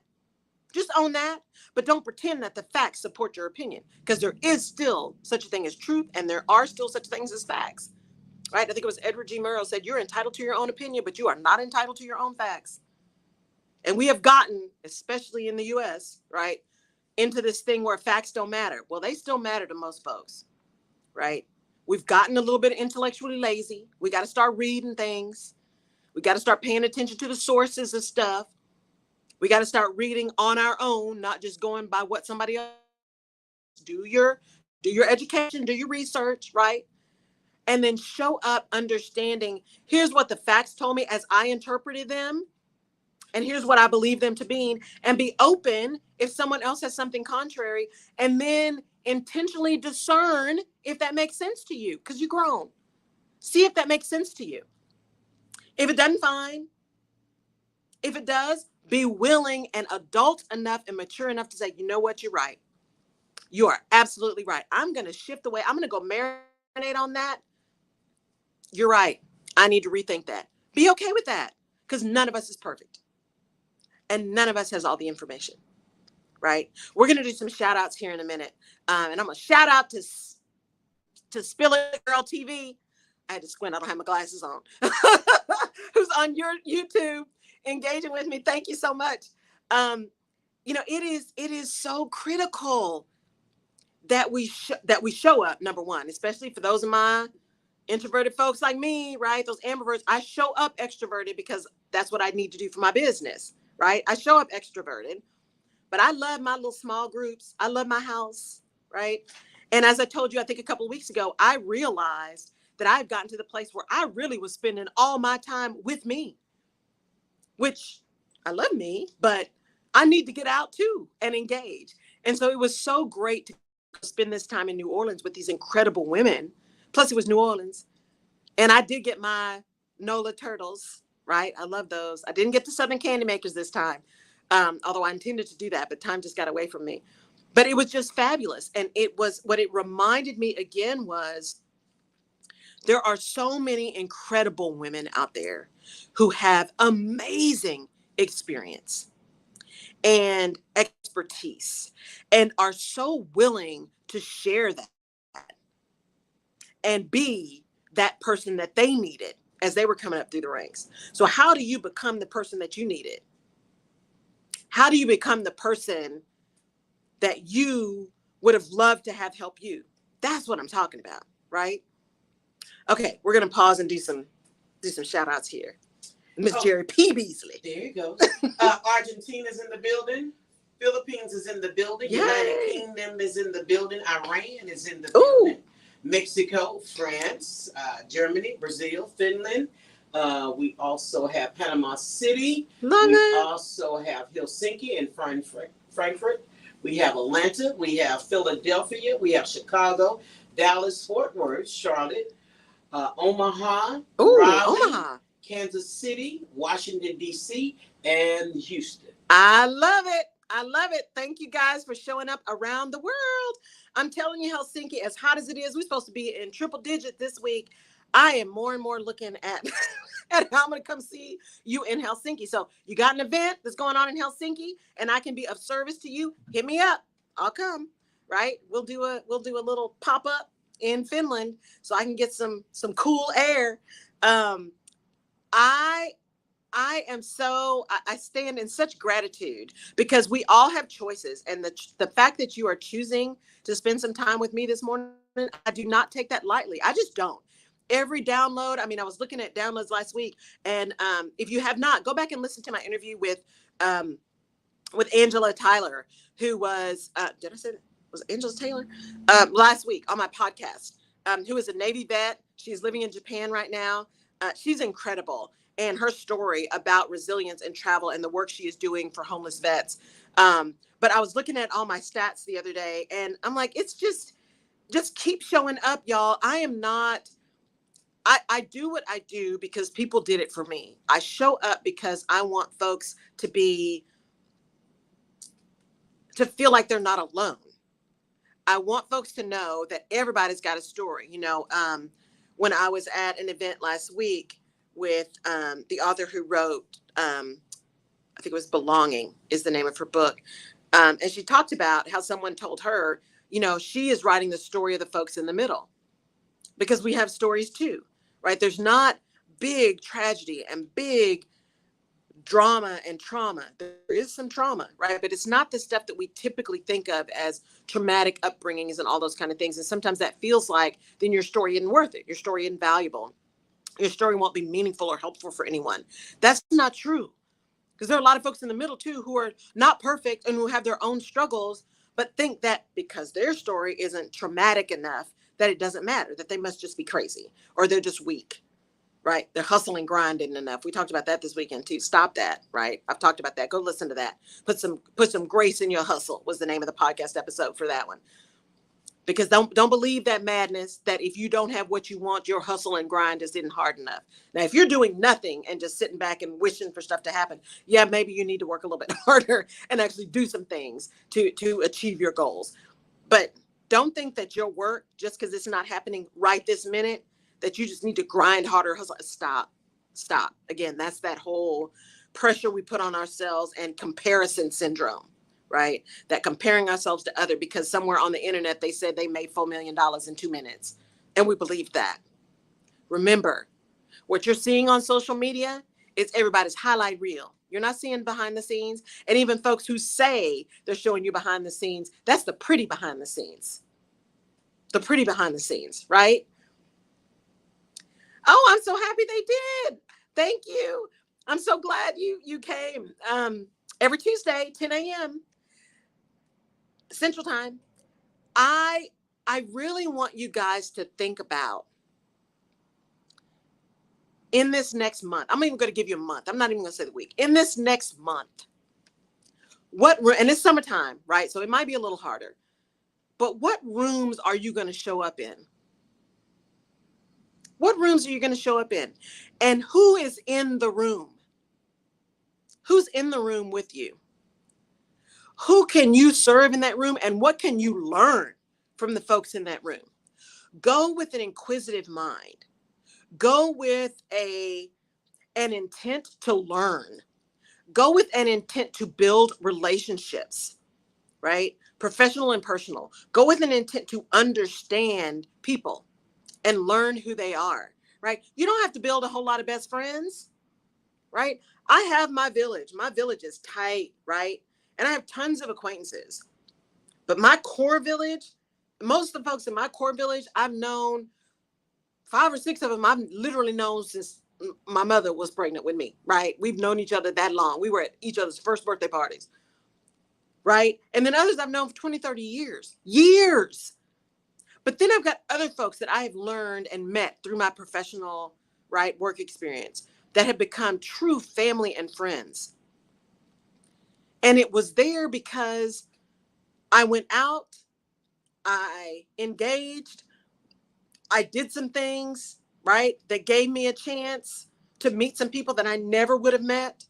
A: Just own that, but don't pretend that the facts support your opinion, because there is still such a thing as truth, and there are still such things as facts, right? I think it was Edward G. Murrow said, you're entitled to your own opinion, but you are not entitled to your own facts. And we have gotten, especially in the US, right, into this thing where facts don't matter. Well, they still matter to most folks, right? We've gotten a little bit intellectually lazy. We got to start reading things. We got to start paying attention to the sources of stuff. We got to start reading on our own, not just going by what somebody else. Do your education, do your research, right? And then show up understanding, here's what the facts told me as I interpreted them, and here's what I believe them to be, and be open if someone else has something contrary, and then intentionally discern if that makes sense to you, because you're grown. See if that makes sense to you. If it doesn't, fine. If it does, be willing and adult enough and mature enough to say, you know what, you're right. You are absolutely right. I'm going to shift the way, I'm going to go marinate on that. You're right. I need to rethink that. Be okay with that, because none of us is perfect. And none of us has all the information, right? We're going to do some shout outs here in a minute. And I'm going to shout out to Spill It Girl TV. I had to squint. I don't have my glasses on. Who's on your YouTube engaging with me. Thank you so much. It is so critical that we show up, number one, especially for those of my introverted folks like me, right? Those ambiverts. I show up extroverted because that's what I need to do for my business, right? I show up extroverted, but I love my little small groups. I love my house, right? And as I told you, I think a couple of weeks ago, I realized that I've gotten to the place where I really was spending all my time with me, which I love me, but I need to get out too and engage. And so it was so great to spend this time in New Orleans with these incredible women. Plus it was New Orleans. And I did get my NOLA turtles, right? I love those. I didn't get the Southern Candy Makers this time. Although I intended to do that, but time just got away from me. But it was just fabulous. And it was, what it reminded me again was, there are so many incredible women out there who have amazing experience and expertise and are so willing to share that and be that person that they needed as they were coming up through the ranks. So how do you become the person that you needed? How do you become the person that you would have loved to have help you? That's what I'm talking about, right? Okay, we're gonna pause and do some shout outs here. Miss Jerry P. Beasley.
B: There you go. Argentina's in the building. Philippines is in the building.
A: Yay.
B: United Kingdom is in the building. Iran is in the building. Ooh. Mexico, France, Germany, Brazil, Finland. We also have Panama City.
A: Love
B: we
A: it.
B: also have Helsinki and Frankfurt. We have Atlanta. We have Philadelphia. We have Chicago, Dallas, Fort Worth, Charlotte, Omaha, Raleigh,
A: Omaha,
B: Kansas City, Washington, D.C., and Houston.
A: I love it. I love it. Thank you guys for showing up around the world. I'm telling you, Helsinki, as hot as it is, we're supposed to be in triple digit this week. I am more and more looking at, at how I'm going to come see you in Helsinki. So you got an event that's going on in Helsinki and I can be of service to you. Hit me up. I'll come, right? We'll do a little pop-up in Finland so I can get some cool air. I stand in such gratitude because we all have choices. And the fact that you are choosing to spend some time with me this morning, I do not take that lightly. I just don't. Every download, I mean, I was looking at downloads last week. And if you have not, go back and listen to my interview with Angela Tyler, who was, did I say that? Was it Angela Taylor? Last week on my podcast, who is a Navy vet. She's living in Japan right now. She's incredible. And her story about resilience and travel and the work she is doing for homeless vets. But I was looking at all my stats the other day and I'm like, it's just keep showing up, y'all. I do what I do because people did it for me. I show up because I want folks to feel like they're not alone. I want folks to know that everybody's got a story. You know, when I was at an event last week with the author who wrote, I think it was Belonging is the name of her book. And she talked about how someone told her, you know, she is writing the story of the folks in the middle because we have stories too, right? There's not big tragedy and big drama and trauma. There is some trauma, right? But it's not the stuff that we typically think of as traumatic upbringings and all those kind of things. And sometimes that feels like then your story isn't worth it. Your story isn't valuable. Your story won't be meaningful or helpful for anyone. That's not true. Because there are a lot of folks in the middle too who are not perfect and who have their own struggles, but think that because their story isn't traumatic enough that it doesn't matter, that they must just be crazy or they're just weak, right? They're hustling, grinding enough. We talked about that this weekend too. Stop that, right? I've talked about that. Go listen to that. Put some grace in your hustle was the name of the podcast episode for that one. Because don't believe that madness that if you don't have what you want, your hustle and grind isn't hard enough. Now, if you're doing nothing and just sitting back and wishing for stuff to happen, yeah, maybe you need to work a little bit harder and actually do some things to achieve your goals. But don't think that your work, just because it's not happening right this minute, that you just need to grind harder, hustle. Stop. Again, that's that whole pressure we put on ourselves and comparison syndrome. Right? That comparing ourselves to other because somewhere on the internet, they said they made $4 million in 2 minutes. And we believe that. Remember, what you're seeing on social media is everybody's highlight reel. You're not seeing behind the scenes. And even folks who say they're showing you behind the scenes, that's the pretty behind the scenes. The pretty behind the scenes, right? Oh, I'm so happy they did. Thank you. I'm so glad you came. Every Tuesday, 10 a.m. Central Time. I really want you guys to think about in this next month. I'm even going to give you a month. I'm not even going to say the week. In this next month, and it's summertime, right? So it might be a little harder. But what rooms are you going to show up in? What rooms are you going to show up in? And who is in the room? Who's in the room with you? Who can you serve in that room, and what can you learn from the folks in that room? Go with an inquisitive mind. Go with an intent to learn. Go with an intent to build relationships, right? Professional and personal. Go with an intent to understand people and learn who they are, right? You don't have to build a whole lot of best friends, right? I have my village. My village is tight, right? And I have tons of acquaintances. But my core village, most of the folks in my core village, I've known 5 or 6 of them. I've literally known since my mother was pregnant with me, right? We've known each other that long. We were at each other's first birthday parties, right? And then others I've known for 20, 30 years. But then I've got other folks that I have learned and met through my professional, right, work experience that have become true family and friends. And it was there because I went out, I engaged, I did some things, right, that gave me a chance to meet some people that I never would have met.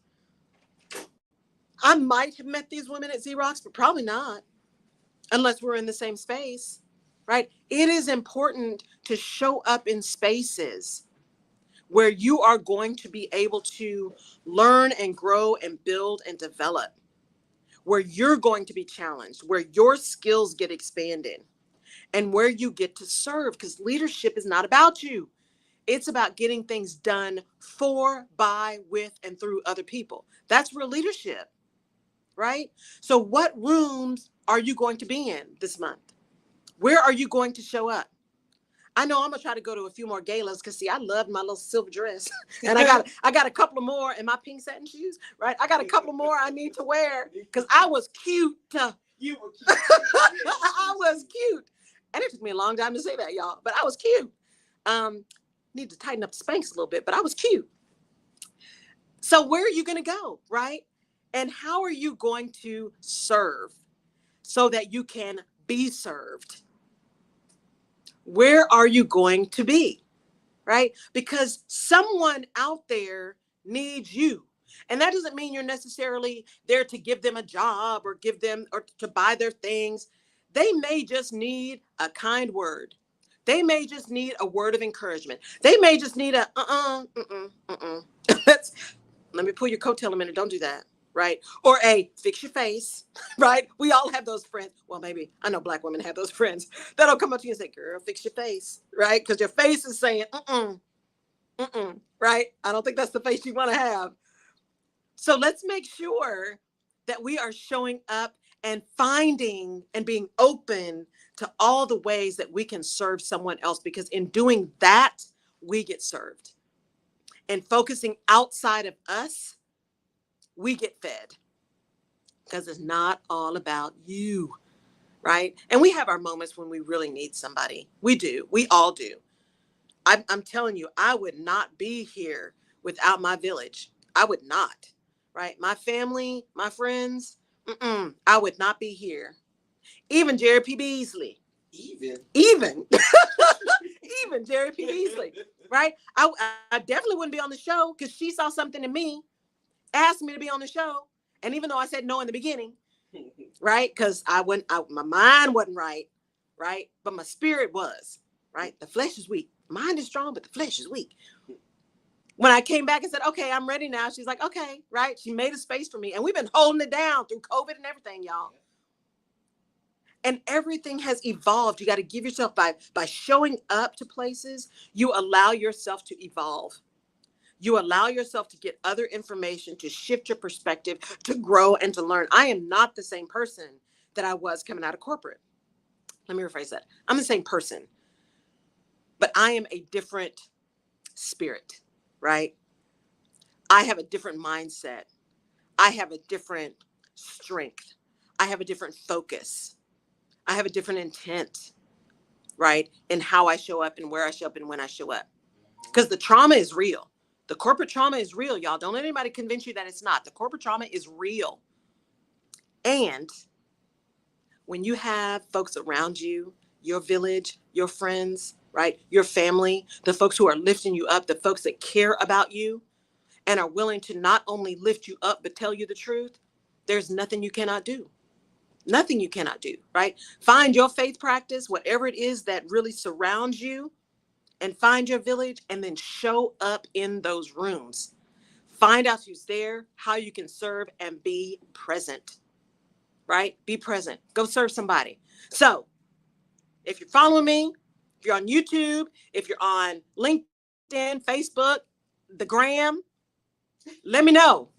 A: I might have met these women at Xerox, but probably not, unless we're in the same space, right? It is important to show up in spaces where you are going to be able to learn and grow and build and develop, where you're going to be challenged, where your skills get expanded, and where you get to serve, because leadership is not about you. It's about getting things done for, by, with, and through other people. That's real leadership, right? So what rooms are you going to be in this month? Where are you going to show up? I know I'm gonna try to go to a few more galas because see, I love my little silver dress, and I got a couple of more in my pink satin shoes, right? I got a couple more I need to wear because I was cute.
B: You were cute.
A: I was cute, and it took me a long time to say that, y'all, but I was cute. Need to tighten up the Spanx a little bit, but I was cute. So where are you gonna go, right? And how are you going to serve so that you can be served? Where are you going to be, right? Because someone out there needs you. And that doesn't mean you're necessarily there to give them a job or give them or to buy their things. They may just need a kind word. They may just need a word of encouragement. They may just need a let me pull your coattail a minute. Don't do that. Right? Or a fix your face, right? We all have those friends. Well, maybe I know Black women have those friends that'll come up to you and say, girl, fix your face, right? Because your face is saying, right? I don't think that's the face you want to have. So let's make sure that we are showing up and finding and being open to all the ways that we can serve someone else, because in doing that, we get served. And focusing outside of us, we get fed, because it's not all about you, right? And we have our moments when we really need somebody. We do. We all do. I'm telling you, I would not be here without my village. I would not, right? My family, my friends, I would not be here. Even Jerry P. Beasley. Even Jerry P. Beasley, right? I definitely wouldn't be on the show because she saw something in me, asked me to be on the show. And even though I said no in the beginning, right? Because my mind wasn't right, but my spirit was, right? The flesh is weak. Mind is strong, but the flesh is weak. When I came back and said, okay, I'm ready now, she's like, okay, right? She made a space for me. And we've been holding it down through COVID and everything, y'all. And everything has evolved. You got to give yourself, by showing up to places, you allow yourself to evolve. You allow yourself to get other information, to shift your perspective, to grow and to learn. I am not the same person that I was coming out of corporate. Let me rephrase that. I'm the same person, but I am a different spirit, right? I have a different mindset. I have a different strength. I have a different focus. I have a different intent, right? In how I show up and where I show up and when I show up. Because the trauma is real. The corporate trauma is real, y'all. Don't let anybody convince you that it's not. The corporate trauma is real. And when you have folks around you, your village, your friends, right? Your family, the folks who are lifting you up, the folks that care about you and are willing to not only lift you up, but tell you the truth, there's nothing you cannot do. Nothing you cannot do, right? Find your faith practice, whatever it is that really surrounds you, and find your village, and then show up in those rooms. Find out who's there, how you can serve, and be present, right? Be present. Go serve somebody. So if you're following me, if you're on YouTube, if you're on LinkedIn, Facebook, the gram, let me know.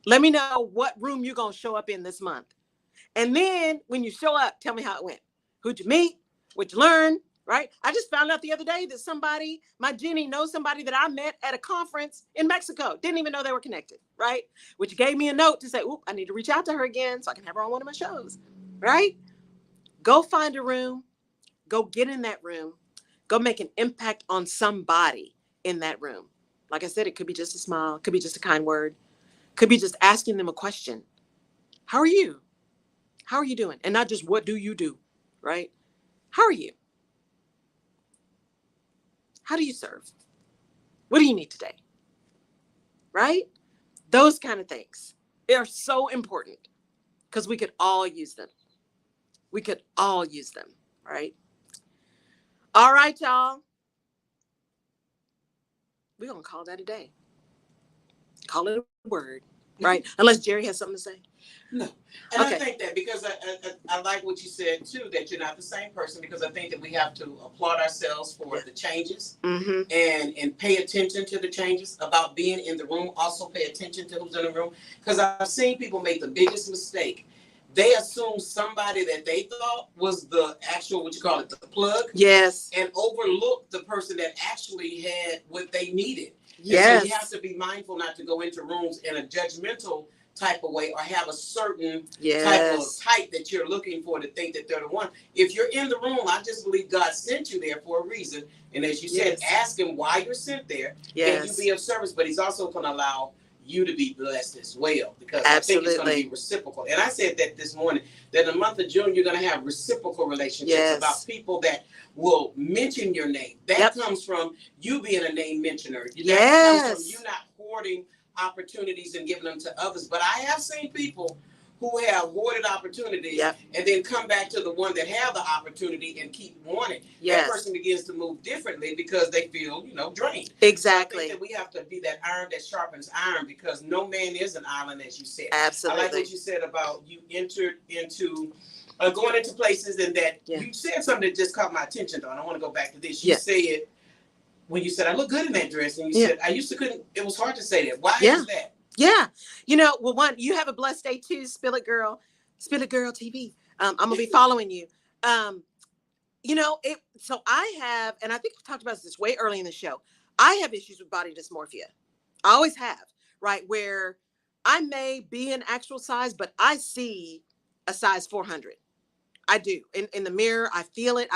A: Let me know what room you're going to show up in this month. And then when you show up, tell me how it went. Who'd you meet? What'd you learn? Right? I just found out the other day that somebody, my Jenny, knows somebody that I met at a conference in Mexico. Didn't even know they were connected. Right? Which gave me a note to say, oop, I need to reach out to her again so I can have her on one of my shows. Right? Go find a room. Go get in that room. Go make an impact on somebody in that room. Like I said, it could be just a smile. Could be just a kind word. Could be just asking them a question. How are you? How are you doing? And not just what do you do, right? How are you? How do you serve? What do you need today? Right? Those kind of things. They are so important because we could all use them. We could all use them, right? All right, y'all. We're going to call that a day. Call it a word, right? Unless Jerry has something to say.
B: No. And
A: Okay.
B: I think that because I like what you said too, that you're not the same person, because I think that we have to applaud ourselves for the changes and pay attention to the changes about being in the room. Also pay attention to who's in the room, because I've seen people make the biggest mistake. They assume somebody that they thought was the actual, what you call it, the plug.
A: Yes.
B: And overlook the person that actually had what they needed.
A: Yes.
B: And so you have to be mindful not to go into rooms in a judgmental type of way, or have a certain type of type that you're looking for to think that they're the one. If you're in the room, I just believe God sent you there for a reason. And as you said, ask him why you're sent there. Can you be of service? But he's also going to allow you to be blessed as well, because I think it's going to be reciprocal. And I said that this morning, that in the month of June, you're going to have reciprocal relationships about people that will mention your name. That comes from you being a name mentioner. That comes from you not hoarding opportunities and giving them to others. But I have seen people who have hoarded opportunities and then come back to the one that have the opportunity and keep wanting. That person begins to move differently because they feel, drained.
A: Exactly.
B: So I think that we have to be that iron that sharpens iron, because no man is an island, as you said.
A: Absolutely.
B: I like what you said about you entered into going into places, and that you said something that just caught my attention, though, and I want to go back to this. You said, when you said, I look good in that dress, and you said, I used to couldn't, it was hard to say that. Why is that?
A: Yeah. Well, one, you have a blessed day too, Spill It Girl TV. I'm going to be following you. So I have, and I think we talked about this way early in the show, I have issues with body dysmorphia. I always have, right? Where I may be an actual size, but I see a size 400. I do. In the mirror, I feel it.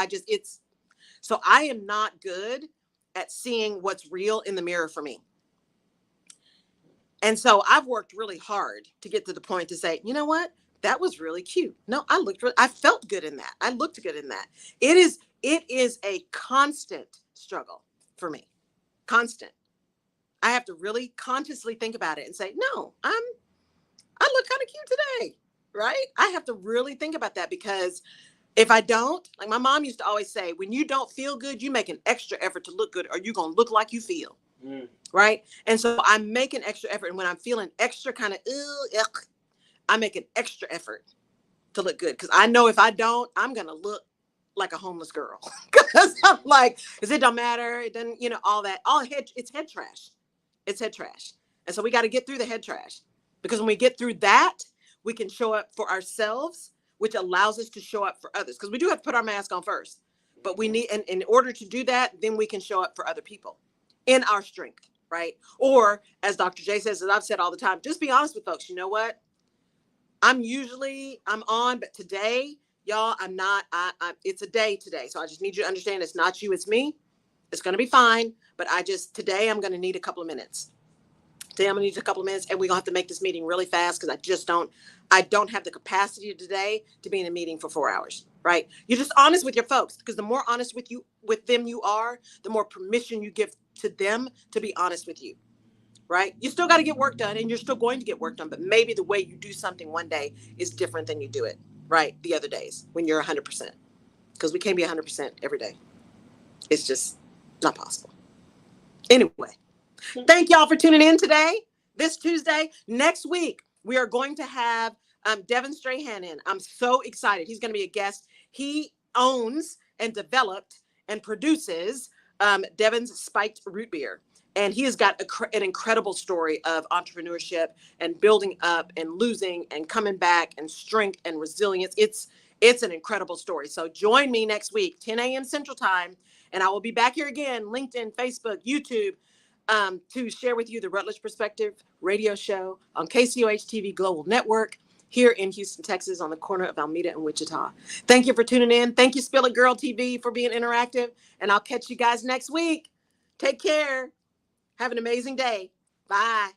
A: So I am not good at seeing what's real in the mirror for me. And so I've worked really hard to get to the point to say, you know what? That was really cute. No, I felt good in that. I looked good in that. It is a constant struggle for me. Constant. I have to really consciously think about it and say, no, I look kind of cute today. Right? I have to really think about that, because if I don't, like my mom used to always say, when you don't feel good, you make an extra effort to look good, or you're going to look like you feel. Right? And so I make an extra effort. And when I'm feeling extra kind of, I make an extra effort to look good. Because I know if I don't, I'm going to look like a homeless girl. Because I'm like, because it don't matter. It doesn't, all that. It's head trash. It's head trash. And so we got to get through the head trash. Because when we get through that, we can show up for ourselves, which allows us to show up for others. Because we do have to put our mask on first. But we need, and in order to do that, then we can show up for other people in our strength, right? Or as Dr. J says, as I've said all the time, just be honest with folks. You know what? I'm on, but today, y'all, I'm not. It's a day today. So I just need you to understand it's not you, it's me. It's going to be fine. But today I'm going to need a couple of minutes. Today I'm going to need a couple of minutes, and we're going to have to make this meeting really fast, because I don't have the capacity today to be in a meeting for 4 hours, right? You're just honest with your folks, because the more honest with them you are, the more permission you give to them to be honest with you, right? You still got to get work done, and you're still going to get work done, but maybe the way you do something one day is different than you do it right, the other days when you're 100%. Because we can't be 100% every day. It's just not possible. Anyway, thank y'all for tuning in today, this Tuesday. Next week, we are going to have Devin Strahan in. I'm so excited. He's going to be a guest. He owns and developed and produces Devin's Spiked Root Beer. And he has got an incredible story of entrepreneurship and building up and losing and coming back and strength and resilience. It's an incredible story. So join me next week, 10 a.m. Central Time, and I will be back here again, LinkedIn, Facebook, YouTube, to share with you the Rutledge Perspective radio show on KCOH TV Global Network here in Houston, Texas, on the corner of Alameda and Wichita. Thank you for tuning in. Thank you, Spill It Girl TV, for being interactive, and I'll catch you guys next week. Take care. Have an amazing day. Bye.